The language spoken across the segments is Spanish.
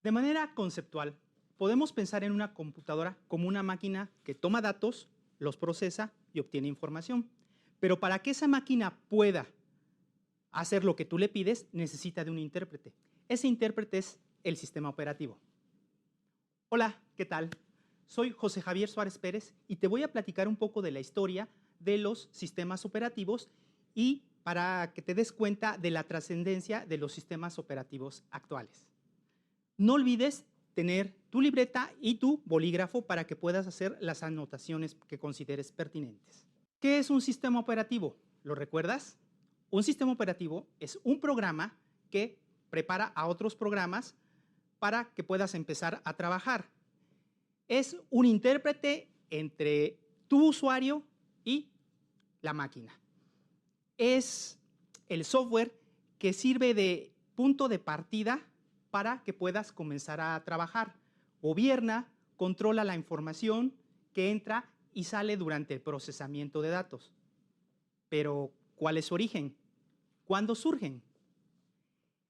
De manera conceptual, podemos pensar en una computadora como una máquina que toma datos, los procesa y obtiene información. Pero para que esa máquina pueda hacer lo que tú le pides, necesita de un intérprete. Ese intérprete es el sistema operativo. Hola, ¿qué tal? Soy José Javier Suárez Pérez y te voy a platicar un poco de la historia de los sistemas operativos y para que te des cuenta de la trascendencia de los sistemas operativos actuales. No olvides tener tu libreta y tu bolígrafo para que puedas hacer las anotaciones que consideres pertinentes. ¿Qué es un sistema operativo? ¿Lo recuerdas? Un sistema operativo es un programa que prepara a otros programas para que puedas empezar a trabajar. Es un intérprete entre tu usuario y la máquina. Es el software que sirve de punto de partida para que puedas comenzar a trabajar. Gobierna, controla la información que entra y sale durante el procesamiento de datos. Pero, ¿cuál es su origen? ¿Cuándo surgen?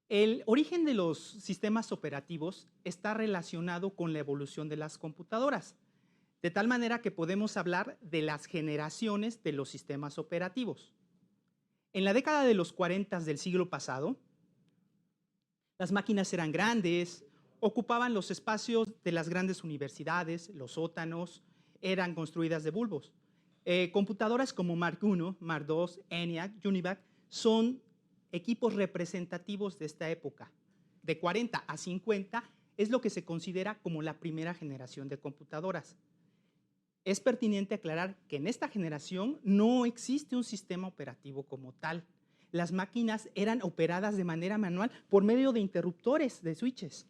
El origen de los sistemas operativos está relacionado con la evolución de las computadoras, de tal manera que podemos hablar de las generaciones de los sistemas operativos. En la década de los 40 del siglo pasado, las máquinas eran grandes, ocupaban los espacios de las grandes universidades, los sótanos, eran construidas de bulbos. Computadoras como Mark I, Mark II, ENIAC, UNIVAC son equipos representativos de esta época. De 40 a 50 es lo que se considera como la primera generación de computadoras. Es pertinente aclarar que en esta generación no existe un sistema operativo como tal. Las máquinas eran operadas de manera manual por medio de interruptores, de switches.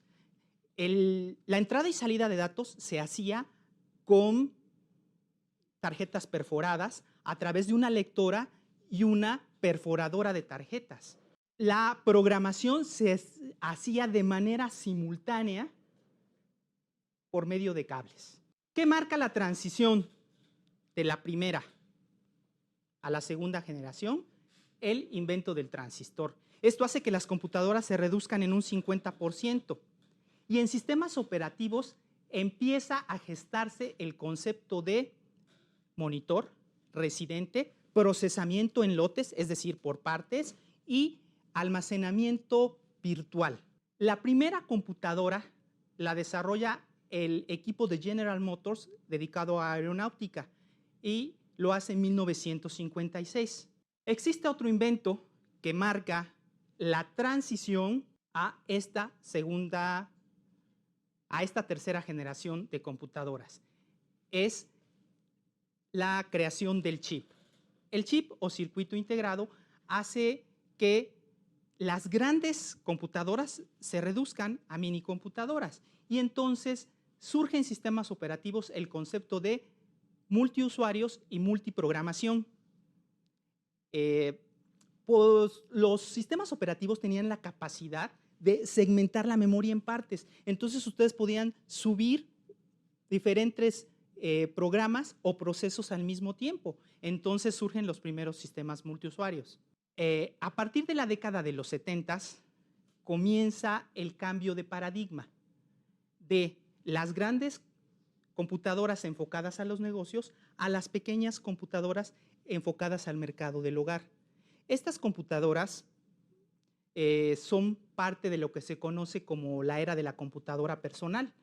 La entrada y salida de datos se hacía con tarjetas perforadas a través de una lectora y una perforadora de tarjetas. La programación se hacía de manera simultánea por medio de cables. ¿Qué marca la transición de la primera a la segunda generación? El invento del transistor. Esto hace que las computadoras se reduzcan en un 50%. Y en sistemas operativos empieza a gestarse el concepto de monitor, residente, procesamiento en lotes, es decir, por partes, y almacenamiento virtual. La primera computadora la desarrolla el equipo de General Motors dedicado a aeronáutica y lo hace en 1956. Existe otro invento que marca la transición a esta tercera generación de computadoras. Es la creación del chip. El chip o circuito integrado hace que las grandes computadoras se reduzcan a minicomputadoras y entonces surge en sistemas operativos el concepto de multiusuarios y multiprogramación. Pues los sistemas operativos tenían la capacidad de segmentar la memoria en partes. Entonces ustedes podían subir diferentes programas o procesos al mismo tiempo. Entonces surgen los primeros sistemas multiusuarios. A partir de la década de los 70 comienza el cambio de paradigma de las grandes computadoras enfocadas a los negocios a las pequeñas computadoras enfocadas al mercado del hogar. Estas computadoras son parte de lo que se conoce como la era de la computadora personal.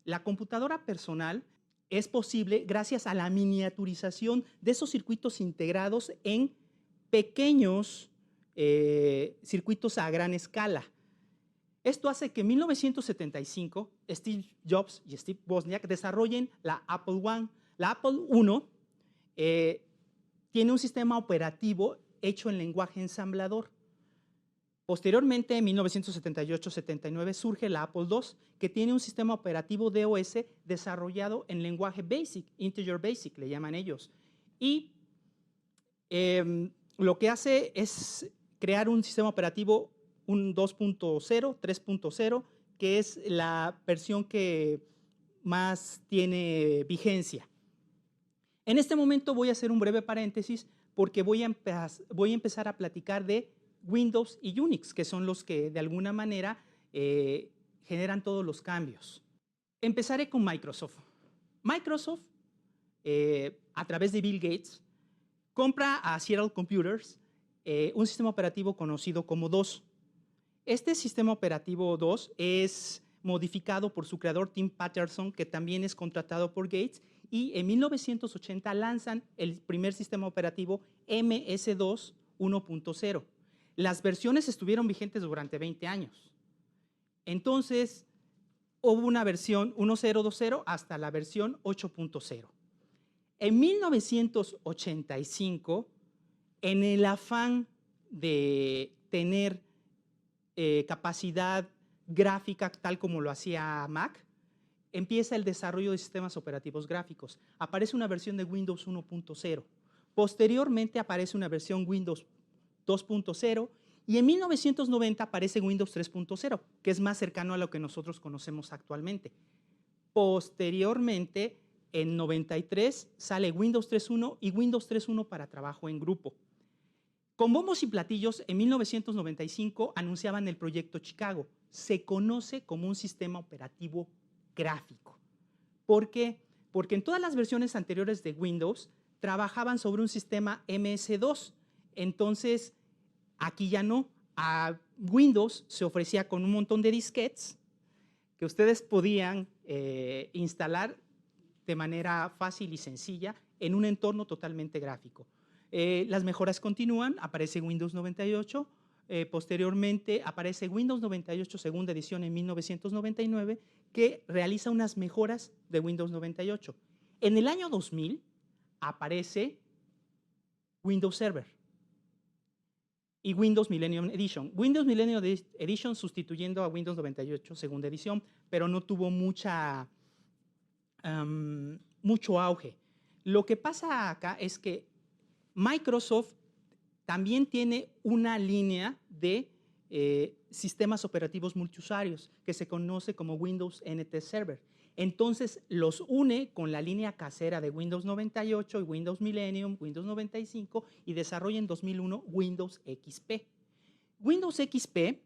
La computadora personal es posible gracias a la miniaturización de esos circuitos integrados en pequeños circuitos a gran escala. Esto hace que en 1975 Steve Jobs y Steve Wozniak desarrollen la Apple I. La Apple I tiene un sistema operativo hecho en lenguaje ensamblador. Posteriormente, en 1978-79, surge la Apple II, que tiene un sistema operativo DOS desarrollado en lenguaje BASIC, Integer Basic, le llaman ellos. Y lo que hace es crear un sistema operativo, un 2.0, 3.0, que es la versión que más tiene vigencia. En este momento voy a hacer un breve paréntesis porque voy a empezar a platicar de Windows y Unix, que son los que de alguna manera generan todos los cambios. Empezaré con Microsoft. Microsoft, a través de Bill Gates, compra a Seattle Computers un sistema operativo conocido como DOS. Este sistema operativo DOS es modificado por su creador Tim Patterson, que también es contratado por Gates, y en 1980 lanzan el primer sistema operativo MS-DOS 1.0. Las versiones estuvieron vigentes durante 20 años. Entonces, hubo una versión 1.0.2.0 hasta la versión 8.0. En 1985, en el afán de tener capacidad gráfica tal como lo hacía Mac, empieza el desarrollo de sistemas operativos gráficos. Aparece una versión de Windows 1.0. Posteriormente aparece una versión Windows 2.0 y en 1990 aparece Windows 3.0, que es más cercano a lo que nosotros conocemos actualmente. Posteriormente, en 93 sale Windows 3.1 y Windows 3.1 para trabajo en grupo. Con bombos y platillos, en 1995 anunciaban el proyecto Chicago. Se conoce como un sistema operativo gráfico. ¿Por qué? Porque en todas las versiones anteriores de Windows trabajaban sobre un sistema MS-DOS. Entonces, aquí ya no. A Windows se ofrecía con un montón de disquetes que ustedes podían instalar de manera fácil y sencilla en un entorno totalmente gráfico. Las mejoras continúan, aparece Windows 98, posteriormente aparece Windows 98 segunda edición en 1999, que realiza unas mejoras de Windows 98. En el año 2000 aparece Windows Server y Windows Millennium Edition. Windows Millennium Edition sustituyendo a Windows 98 segunda edición, pero no tuvo mucho auge. Lo que pasa acá es que Microsoft también tiene una línea de sistemas operativos multiusuarios que se conoce como Windows NT Server. Entonces los une con la línea casera de Windows 98 y Windows Millennium, Windows 95 y desarrolla en 2001 Windows XP. Windows XP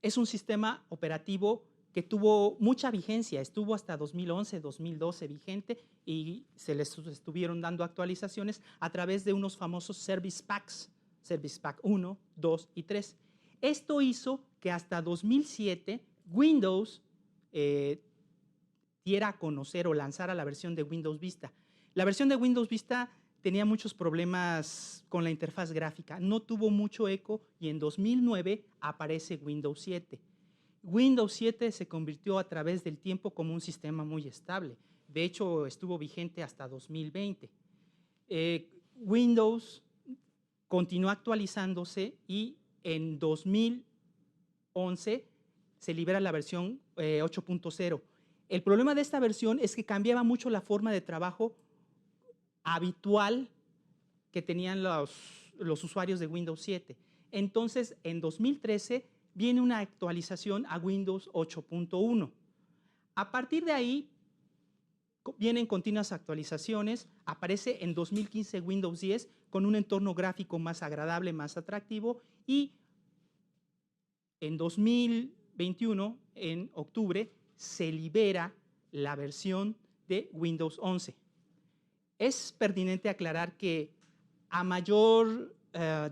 es un sistema operativo que tuvo mucha vigencia, estuvo hasta 2011, 2012 vigente y se les estuvieron dando actualizaciones a través de unos famosos Service Packs, Service Pack 1, 2 y 3. Esto hizo que hasta 2007 Windows diera a conocer o lanzara la versión de Windows Vista. La versión de Windows Vista tenía muchos problemas con la interfaz gráfica, no tuvo mucho eco y en 2009 aparece Windows 7. Windows 7 se convirtió a través del tiempo como un sistema muy estable. De hecho, estuvo vigente hasta 2020. Windows continuó actualizándose y en 2011 se libera la versión 8.0. El problema de esta versión es que cambiaba mucho la forma de trabajo habitual que tenían los usuarios de Windows 7. Entonces, en 2013 viene una actualización a Windows 8.1. A partir de ahí vienen continuas actualizaciones. Aparece en 2015 Windows 10 con un entorno gráfico más agradable, más atractivo y en 2021, en octubre, se libera la versión de Windows 11. Es pertinente aclarar que a mayor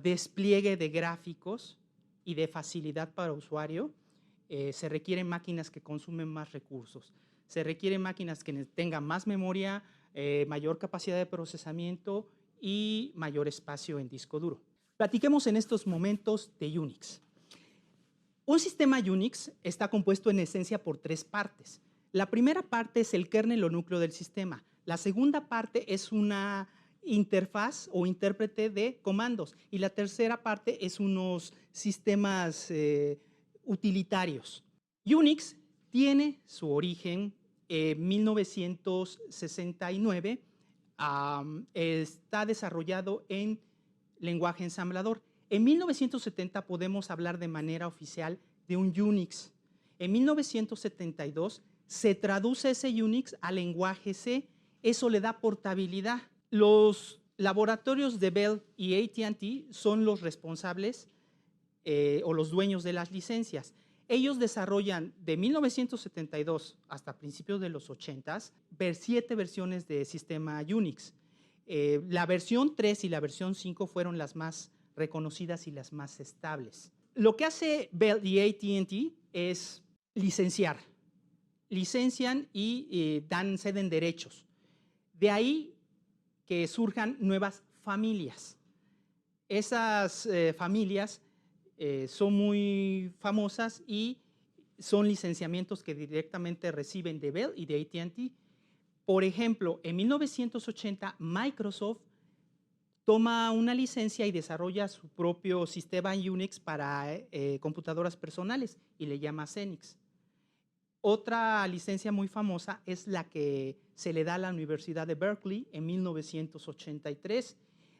despliegue de gráficos y de facilidad para usuario, se requieren máquinas que consumen más recursos. Se requieren máquinas que tengan más memoria, mayor capacidad de procesamiento y mayor espacio en disco duro. Platiquemos en estos momentos de Unix. Un sistema Unix está compuesto en esencia por tres partes. La primera parte es el kernel o núcleo del sistema. La segunda parte es una interfaz o intérprete de comandos. Y la tercera parte es unos sistemas utilitarios. Unix tiene su origen en 1969. Está desarrollado en lenguaje ensamblador. En 1970 podemos hablar de manera oficial de un Unix. En 1972 se traduce ese Unix al lenguaje C. Eso le da portabilidad. Los laboratorios de Bell y AT&T son los responsables o los dueños de las licencias. Ellos desarrollan de 1972 hasta principios de los 80s 7 versiones de sistema Unix. La versión 3 y la versión 5 fueron las más reconocidas y las más estables. Lo que hace Bell y AT&T es licenciar. Licencian y ceden derechos. De ahí que surjan nuevas familias. Esas familias son muy famosas y son licenciamientos que directamente reciben de Bell y de AT&T. Por ejemplo, en 1980 Microsoft toma una licencia y desarrolla su propio sistema Unix para computadoras personales y le llama Xenix. Otra licencia muy famosa es la que se le da a la Universidad de Berkeley en 1983.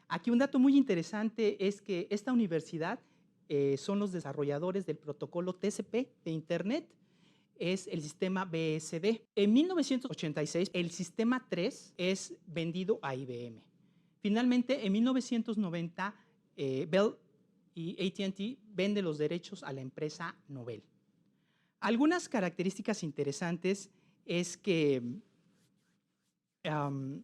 Aquí un dato muy interesante es que esta universidad son los desarrolladores del protocolo TCP de Internet, es el sistema BSD. En 1986, el sistema 3 es vendido a IBM. Finalmente, en 1990, Bell y AT&T venden los derechos a la empresa Novell. Algunas características interesantes es que en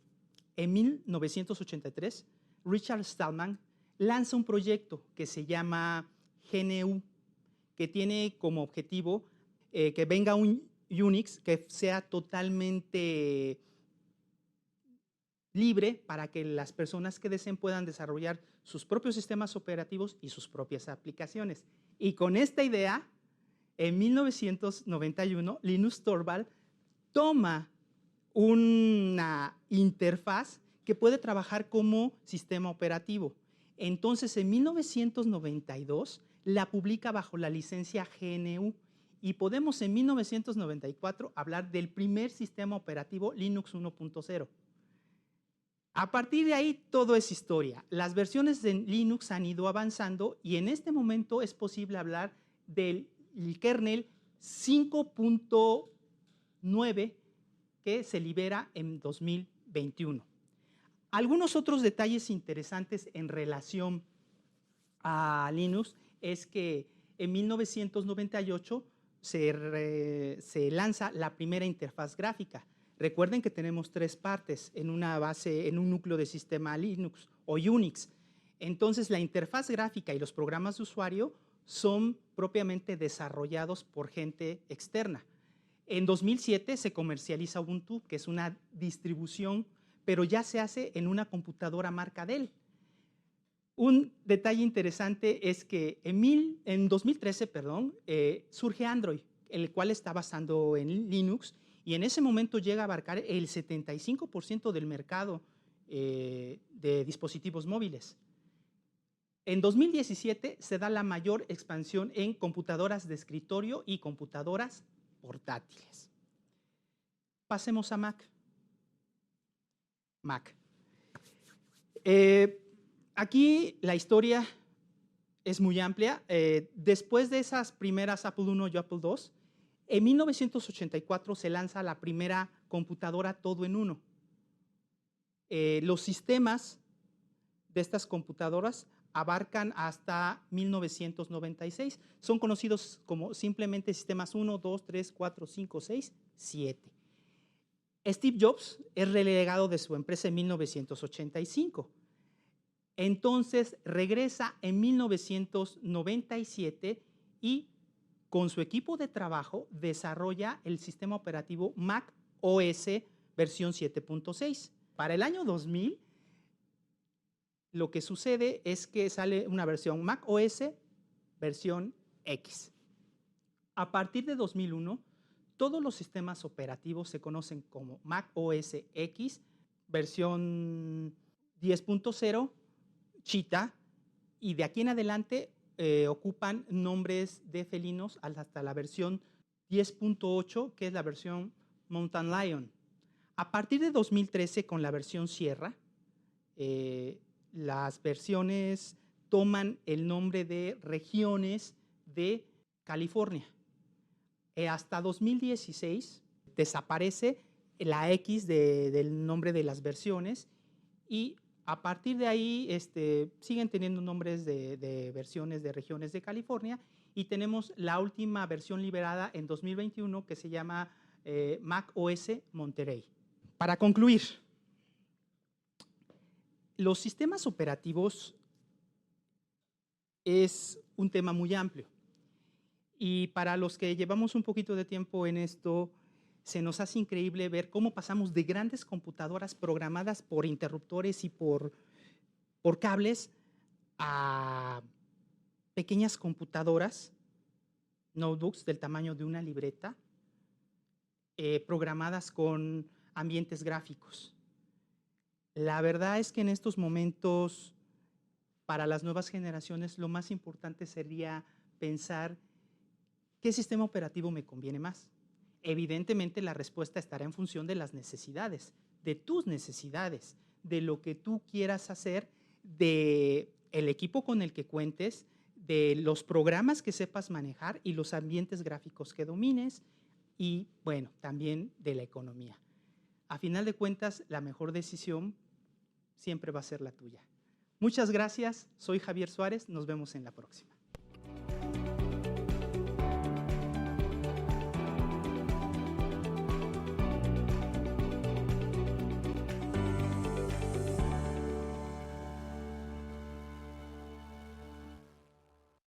1983, Richard Stallman lanza un proyecto que se llama GNU, que tiene como objetivo que venga un Unix que sea totalmente libre para que las personas que deseen puedan desarrollar sus propios sistemas operativos y sus propias aplicaciones. Y con esta idea, en 1991, Linus Torvald toma una interfaz que puede trabajar como sistema operativo. Entonces, en 1992, la publica bajo la licencia GNU y podemos en 1994 hablar del primer sistema operativo Linux 1.0. A partir de ahí, todo es historia. Las versiones de Linux han ido avanzando y en este momento es posible hablar del kernel 5.9 que se libera en 2021. Algunos otros detalles interesantes en relación a Linux es que en 1998 se lanza la primera interfaz gráfica. Recuerden que tenemos 3 partes en una base, en un núcleo de sistema Linux o Unix. Entonces, la interfaz gráfica y los programas de usuario son propiamente desarrollados por gente externa. En 2007 se comercializa Ubuntu, que es una distribución, pero ya se hace en una computadora marca Dell. Un detalle interesante es que en 2013 surge Android, el cual está basado en Linux, y en ese momento llega a abarcar el 75% del mercado de dispositivos móviles. En 2017 se da la mayor expansión en computadoras de escritorio y computadoras portátiles. Pasemos a Mac. Aquí la historia es muy amplia. Después de esas primeras Apple I y Apple II, en 1984 se lanza la primera computadora todo en uno. Los sistemas de estas computadoras abarcan hasta 1996. Son conocidos como simplemente sistemas 1, 2, 3, 4, 5, 6, 7. Steve Jobs es relegado de su empresa en 1985. Entonces regresa en 1997 y con su equipo de trabajo desarrolla el sistema operativo Mac OS versión 7.6. Para el año 2000, lo que sucede es que sale una versión Mac OS versión X. A partir de 2001, todos los sistemas operativos se conocen como Mac OS X, versión 10.0, Cheetah, y de aquí en adelante ocupan nombres de felinos hasta la versión 10.8, que es la versión Mountain Lion. A partir de 2013, con la versión Sierra, las versiones toman el nombre de regiones de California. Hasta 2016 desaparece la X del nombre de las versiones y a partir de ahí siguen teniendo nombres de versiones de regiones de California y tenemos la última versión liberada en 2021 que se llama Mac OS Monterey. Para concluir, los sistemas operativos es un tema muy amplio y para los que llevamos un poquito de tiempo en esto, se nos hace increíble ver cómo pasamos de grandes computadoras programadas por interruptores y por cables a pequeñas computadoras, notebooks del tamaño de una libreta, programadas con ambientes gráficos. La verdad es que en estos momentos, para las nuevas generaciones, lo más importante sería pensar qué sistema operativo me conviene más. Evidentemente, la respuesta estará en función de las necesidades, de tus necesidades, de lo que tú quieras hacer, de el equipo con el que cuentes, de los programas que sepas manejar y los ambientes gráficos que domines y, bueno, también de la economía. A final de cuentas, la mejor decisión siempre va a ser la tuya. Muchas gracias, soy Javier Suárez, nos vemos en la próxima.